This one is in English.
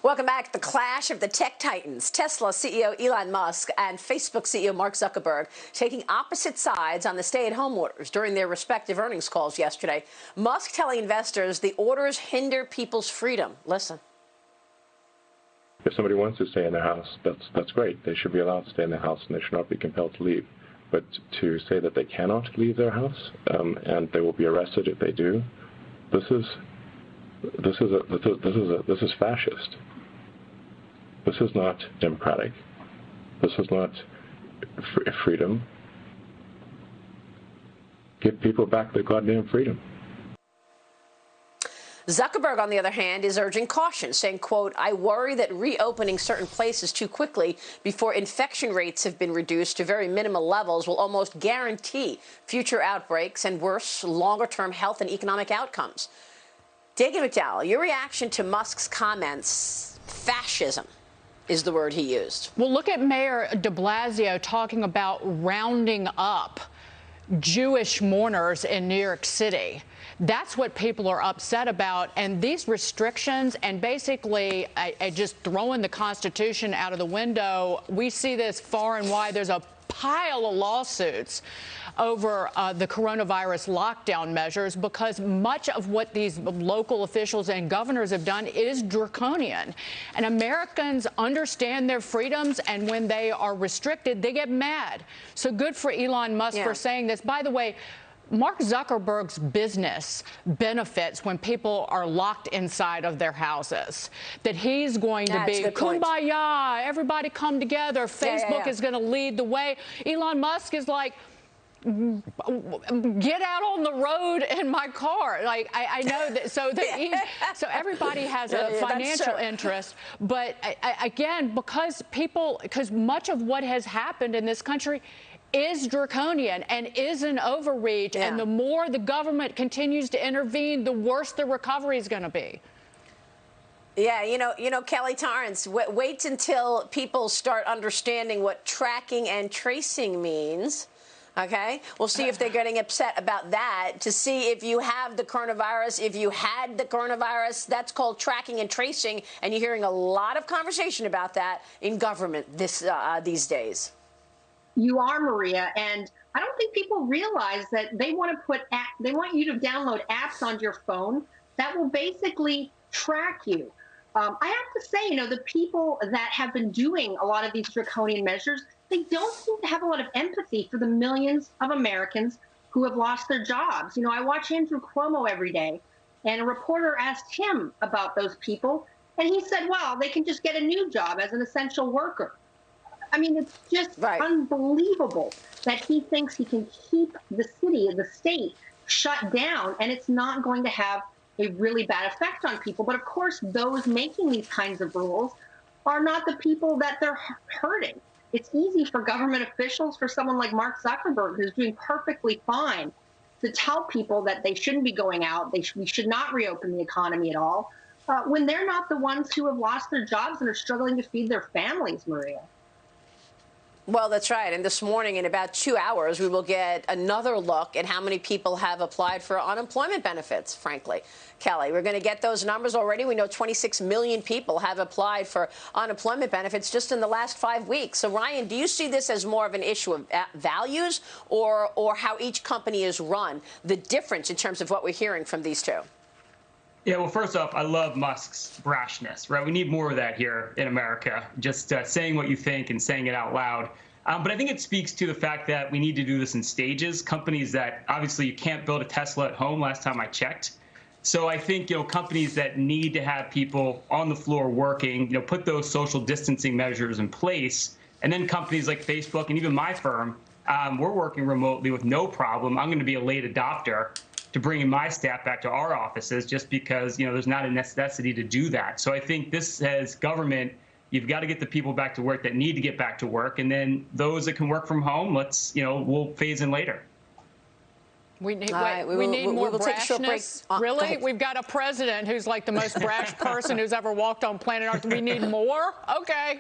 Welcome back. The clash of the tech titans, Tesla CEO Elon Musk and Facebook CEO Mark Zuckerberg, taking opposite sides on the stay-at-home orders during their respective earnings calls yesterday. Musk telling investors the orders hinder people's freedom. Listen. If somebody wants to stay in their house, that's great. They should be allowed to stay in their house, and they should not be compelled to leave. But to say that they cannot leave their house and they will be arrested if they do, this is fascist. This is not democratic. This is not freedom. Give people back their goddamn freedom. Zuckerberg, on the other hand, is urging caution, saying, quote, "I worry that reopening certain places too quickly before infection rates have been reduced to very minimal levels will almost guarantee future outbreaks and worse, longer-term health and economic outcomes." Dagan McDowell, your reaction to Musk's comments, fascism is the word he used. Well, look at Mayor de Blasio talking about rounding up Jewish mourners in New York City. That's what people are upset about. And these restrictions and basically just throwing the Constitution out of the window, we see this far and wide. There's a pile of lawsuits over the coronavirus lockdown measures because much of what these local officials and governors have done is draconian. And Americans understand their freedoms, and when they are restricted, they get mad. So good for Elon Musk for saying this. By the way, Mark Zuckerberg's business benefits when people are locked inside of their houses. That he's going to be kumbaya, everybody come together. Facebook is going to lead the way. Elon Musk is like, get out on the road in my car. Like, I know that. So everybody has a financial interest. But again, because much of what has happened in this country is draconian and is an overreach. And the more the government continues to intervene, the worse the recovery is going to be. Yeah, you know, Kelly Torrance, wait until people start understanding what tracking and tracing means. Okay, we'll see if they're getting upset about that, to see if you have the coronavirus, if you had the coronavirus. That's called tracking and tracing, and you're hearing a lot of conversation about that in government these days. You are, Maria, and I don't think people realize that they want you to download apps on your phone that will basically track you. I have to say, the people that have been doing a lot of these draconian measures, they don't seem to have a lot of empathy for the millions of Americans who have lost their jobs. I watch Andrew Cuomo every day, and a reporter asked him about those people, and he said, well, they can just get a new job as an essential worker. I mean, it's just unbelievable that he thinks he can keep the city and the state shut down, and it's not going to have a really bad effect on people. But of course, those making these kinds of rules are not the people that they're hurting. It's easy for government officials, for someone like Mark Zuckerberg, who's doing perfectly fine, to tell people that they shouldn't be going out, we should not reopen the economy at all, when they're not the ones who have lost their jobs and are struggling to feed their families, Maria. Well, that's right. And this morning, in about 2 hours, we will get another look at how many people have applied for unemployment benefits, frankly. Kelly, we're going to get those numbers already. We know 26 million people have applied for unemployment benefits just in the last 5 weeks. So, Ryan, do you see this as more of an issue of values or how each company is run, the difference in terms of what we're hearing from these two? Yeah, well, first off, I love Musk's brashness, right? We need more of that here in America, just saying what you think and saying it out loud. But I think it speaks to the fact that we need to do this in stages. Companies that, obviously, you can't build a Tesla at home last time I checked. So I think, weapons that need to have people on the floor working, put those social distancing measures in place. And then companies like Facebook and even my firm, we're working remotely with no problem. I'm going to be a late adopter to bringing my staff back to our offices just because, there's not a necessity to do that. So I think this says government, you've got to get the people back to work that need to get back to work. And then those that can work from home, we'll phase in later. We need more brashness. Really? We've got a president who's like the most brash person who's ever walked on planet Earth. We need more? Okay.